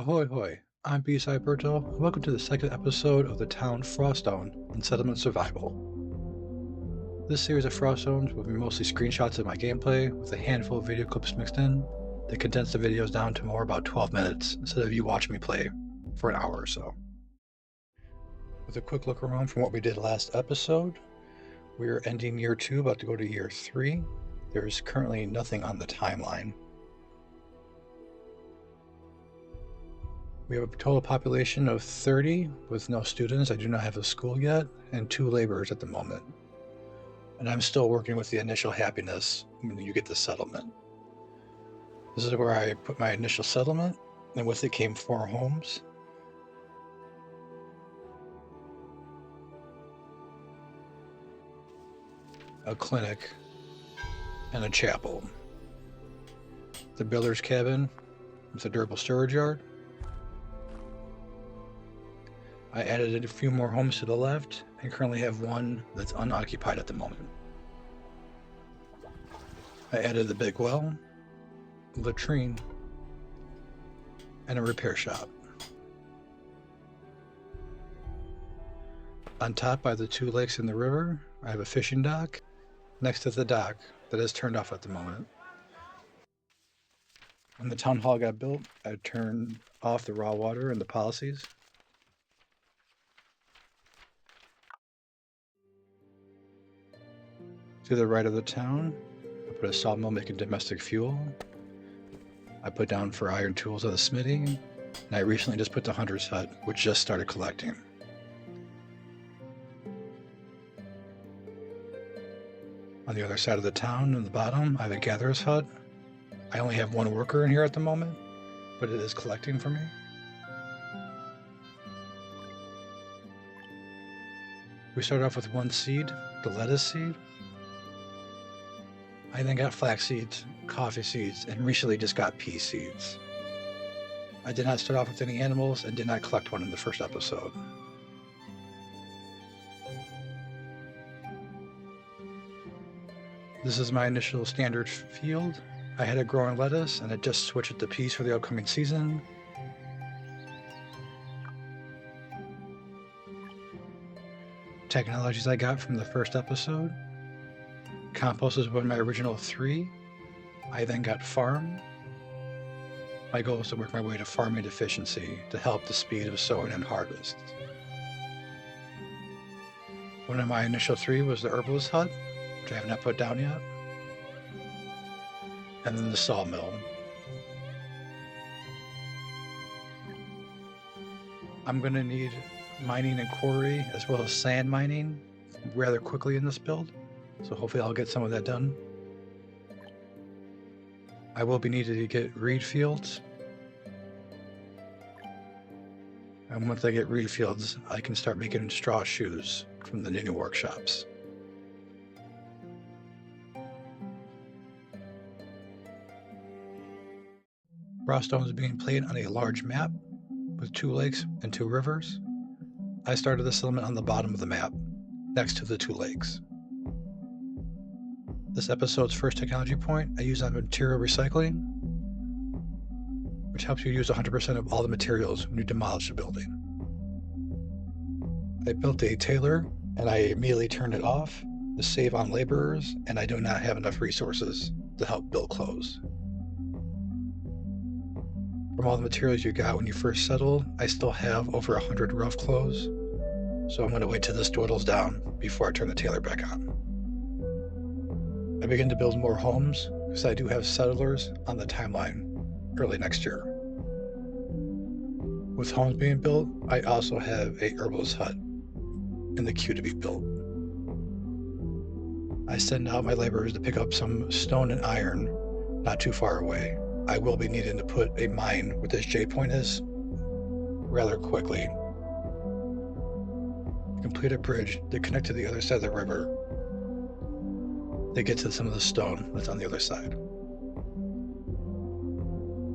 Ahoy hoy, I'm B-Side Berto, and welcome to the second episode of the town Froststone in Settlement Survival. This series of Froststones will be mostly screenshots of my gameplay with a handful of video clips mixed in. They condense the videos down to more about 12 minutes instead of you watching me play for an hour or so. With a quick look around from what we did last episode, we are ending year 2, about to go to year 3. There is currently nothing on the timeline. We have a total population of 30 with no students. I do not have a school yet, and 2 laborers at the moment. And I'm still working with the initial happiness when you get the settlement. This is where I put my initial settlement, and with it came 4 homes. A clinic, and a chapel. The builder's cabin with a durable storage yard. I added a few more homes to the left and currently have 1 that's unoccupied at the moment. I added the big well, a latrine, and a repair shop. On top by the 2 lakes in the river, I have a fishing dock next to the dock that is turned off at the moment. When the town hall got built, I turned off the raw water and the policies. To the right of the town, I put a sawmill making domestic fuel. I put down for iron tools at the smithy, and I recently just put the hunter's hut, which just started collecting. On the other side of the town, in the bottom, I have a gatherer's hut. I only have 1 worker in here at the moment, but it is collecting for me. We started off with 1 seed, the lettuce seed. I then got flax seeds, coffee seeds, and recently just got pea seeds. I did not start off with any animals and did not collect one in the first episode. This is my initial standard field. I had a growing lettuce and I just switched it to peas for the upcoming season. Technologies I got from the first episode. Compost is one of my original 3. I then got farm. My goal is to work my way to farming efficiency to help the speed of sowing and harvest. One of my initial 3 was the herbalist hut, which I have not put down yet. And then the sawmill. I'm going to need mining and quarry as well as sand mining rather quickly in this build. So hopefully I'll get some of that done. I will be needing to get reed fields. And once I get reed fields, I can start making straw shoes from the new workshops. Froststone is being played on a large map with 2 lakes and 2 rivers. I started the settlement on the bottom of the map, next to the 2 lakes. This episode's first technology point I use on material recycling, which helps you use 100% of all the materials when you demolish a building. I built a tailor and I immediately turned it off to save on laborers, and I do not have enough resources to help build clothes. From all the materials you got when you first settled, I still have over 100 rough clothes, so I'm going to wait till this dwindles down before I turn the tailor back on. I begin to build more homes because I do have settlers on the timeline early next year. With homes being built, I also have a herbalist hut in the queue to be built. I send out my laborers to pick up some stone and iron not too far away. I will be needing to put a mine where this J point is rather quickly. Complete a bridge to connect to the other side of the river to get to some of the stone that's on the other side.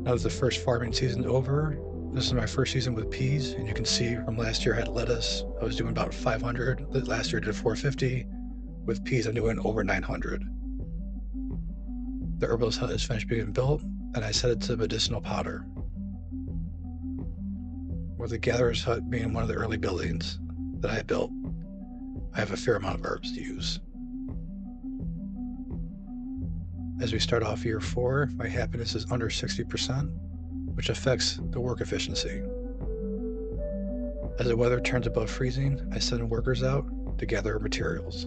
Now that the first farming season's over, this is my first season with peas, and you can see from last year I had lettuce. I was doing about 500. Last year I did 450. With peas I'm doing over 900. The herbalist hut is finished being built, and I set it to medicinal powder. with the gatherer's hut being one of the early buildings that I built, I have a fair amount of herbs to use. As we start off year 4, my happiness is under 60%, which affects the work efficiency. As the weather turns above freezing, I send workers out to gather materials.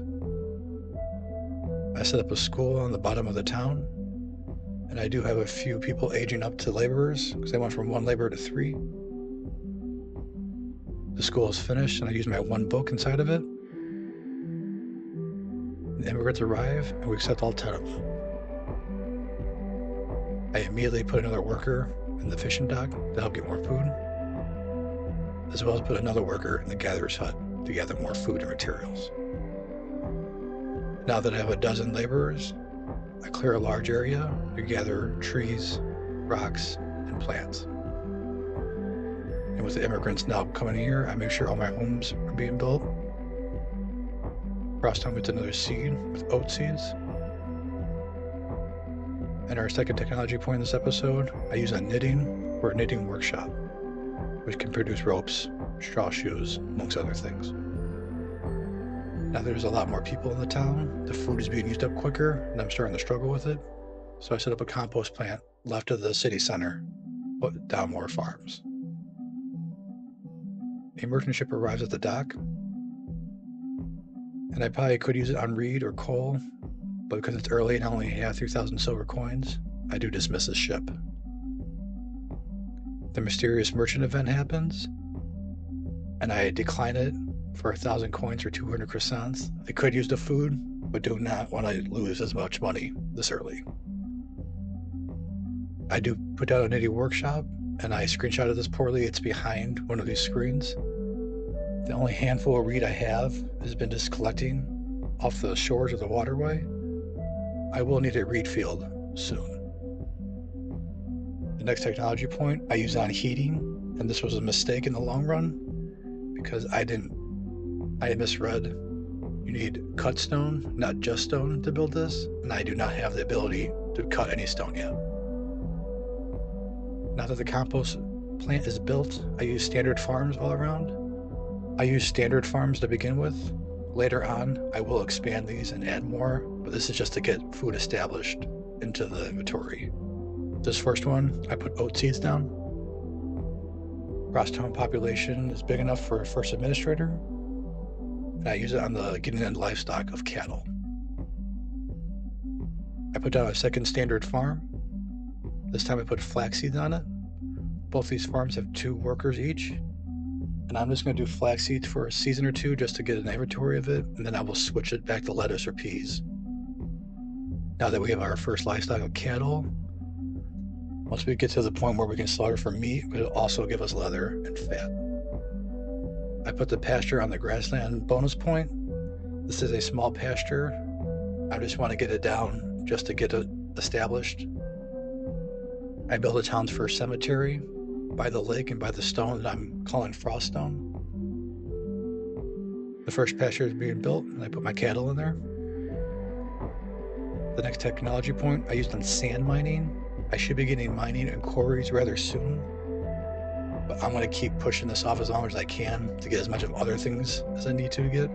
I set up a school on the bottom of the town, and I do have a few people aging up to laborers because I went from 1 laborer to 3. The school is finished, and I use my 1 book inside of it. The immigrants arrive, and we accept all 10 of them. I immediately put another worker in the fishing dock to help get more food, as well as put another worker in the gatherer's hut to gather more food and materials. Now that I have a dozen laborers, I clear a large area to gather trees, rocks, and plants. And with the immigrants now coming here, I make sure all my homes are being built. Froststone gets another seed with oat seeds. And our second technology point in this episode, I use a knitting or a knitting workshop, which can produce ropes, straw shoes, amongst other things. Now there's a lot more people in the town, the food is being used up quicker, and I'm starting to struggle with it. So I set up a compost plant left of the city center, but down more farms. A merchant ship arrives at the dock, and I probably could use it on reed or coal, but because it's early and I only have 3,000 silver coins, I do dismiss this ship. The mysterious merchant event happens, and I decline it for 1,000 coins or 200 croissants. I could use the food, but do not want to lose as much money this early. I do put down a knitting workshop, and I screenshotted this poorly. It's behind one of these screens. The only handful of reed I have has been just collecting off the shores of the waterway. I will need a reed field soon. The next technology point I use on heating, and this was a mistake in the long run because I misread. You need cut stone, not just stone, to build this, and I do not have the ability to cut any stone yet. Now that the compost plant is built, I use standard farms all around. I use standard farms to begin with. Later on, I will expand these and add more, but this is just to get food established into the inventory. This first one, I put oat seeds down. Froststone population is big enough for a first administrator, and I use it on the getting in livestock of cattle. I put down a second standard farm. This time I put flax seeds on it. Both these farms have 2 workers each, and I'm just going to do flax seeds for a season or 2 just to get an inventory of it, and then I will switch it back to lettuce or peas. Now that we have our first livestock of cattle, once we get to the point where we can slaughter for meat, it'll also give us leather and fat. I put the pasture on the grassland bonus point. This is a small pasture. I just want to get it down just to get it established. I built a town's first cemetery by the lake and by the stone that I'm calling Froststone. The first pasture is being built, and I put my cattle in there. The next technology point I used on sand mining. I should be getting mining and quarries rather soon, but I'm going to keep pushing this off as long as I can to get as much of other things as I need to get.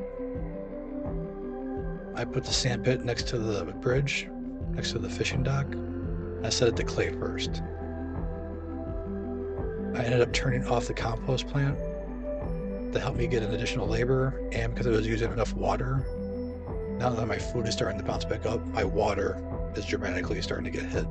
I put the sand pit next to the bridge, next to the fishing dock. I set it to clay first. I ended up turning off the compost plant to help me get an additional labor, and because it was using enough water, now that my food is starting to bounce back up, my water is dramatically starting to get hit.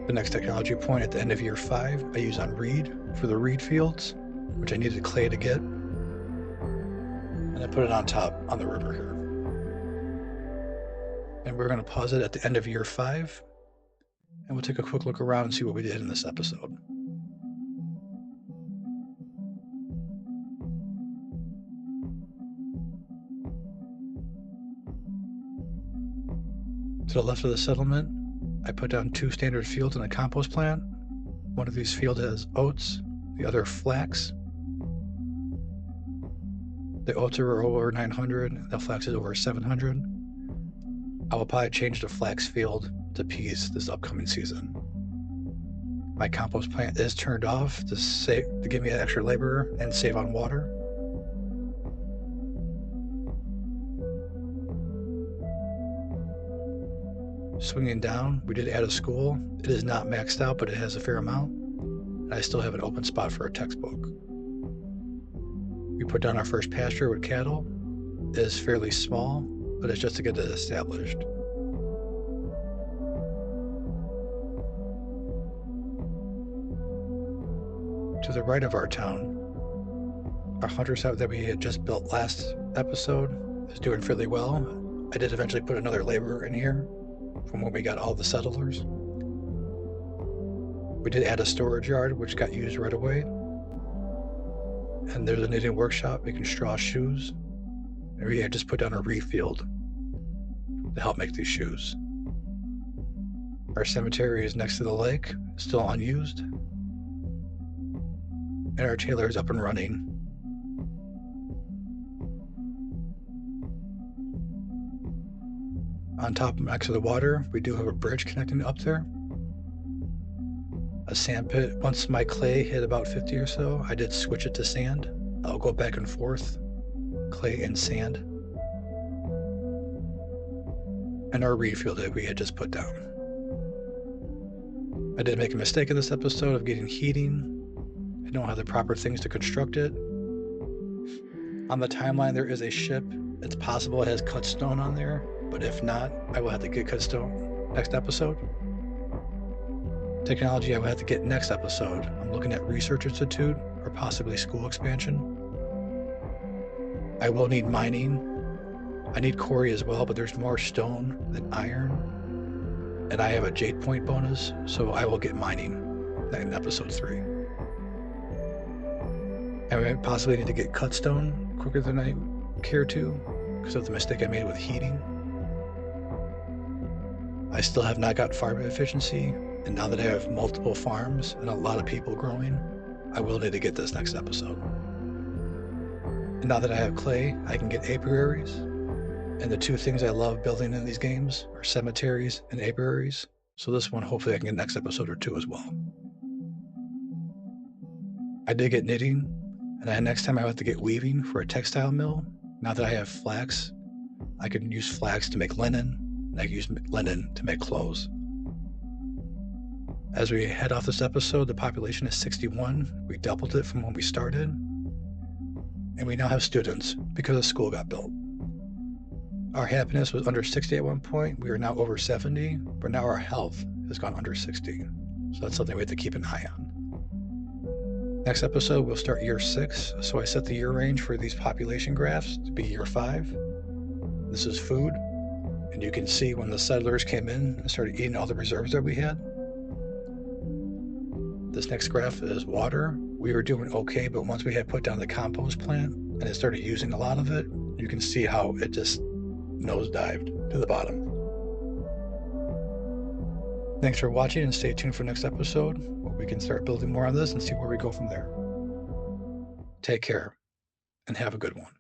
The next technology point at the end of year 5, I use on reed for the reed fields, which I needed clay to get, and I put it on top on the river here. And we're going to pause it at the end of year 5, and we'll take a quick look around and see what we did in this episode. To the left of the settlement, I put down 2 standard fields in a compost plant. One of these fields has oats, the other flax. The oats are over 900, the flax is over 700. I will probably change the flax field to peas this upcoming season. My compost plant is turned off to give me an extra labor and save on water. Swinging down, we did add a school. It is not maxed out, but it has a fair amount. And I still have an open spot for a textbook. We put down our first pasture with cattle. It is fairly small, but it's just to get it established. To the right of our town, our hunter site that we had just built last episode is doing fairly well. I did eventually put another laborer in here from when we got all the settlers. We did add a storage yard, which got used right away. And there's a knitting workshop making straw shoes. And we had just put down a reef field to help make these shoes. Our cemetery is next to the lake, still unused. And our tailor is up and running. On top next to the water, we do have a bridge connecting up there. A sand pit. Once my clay hit about 50 or so, I did switch it to sand. I'll go back and forth, clay and sand. And our reed field that we had just put down. I did make a mistake in this episode of getting heating. I don't have the proper things to construct it. On the timeline, there is a ship. It's possible it has cut stone on there, but if not, I will have to get cut stone next episode. Technology I will have to get next episode. I'm looking at Research Institute or possibly school expansion. I will need mining. I need quarry as well, but there's more stone than iron. And I have a jade point bonus, so I will get mining in episode 3. I might possibly need to get cut stone quicker than I care to because of the mistake I made with heating. I still have not got farm efficiency, and now that I have multiple farms and a lot of people growing, I will need to get this next episode. And now that I have clay, I can get apiaries, and the two things I love building in these games are cemeteries and apiaries, so this one hopefully I can get next episode or 2 as well. I did get knitting, and next time I have to get weaving for a textile mill. Now that I have flax, I can use flax to make linen, and I can use linen to make clothes. As we head off this episode, the population is 61. We doubled it from when we started. And we now have students because a school got built. Our happiness was under 60 at one point. We are now over 70, but now our health has gone under 60. So that's something we have to keep an eye on. Next episode, we'll start year 6. So I set the year range for these population graphs to be year 5. This is food. And you can see when the settlers came in and started eating all the reserves that we had. This next graph is water. We were doing okay, but once we had put down the compost plant and it started using a lot of it, you can see how it just nosedived to the bottom. Thanks for watching and stay tuned for next episode where we can start building more on this and see where we go from there. Take care and have a good one.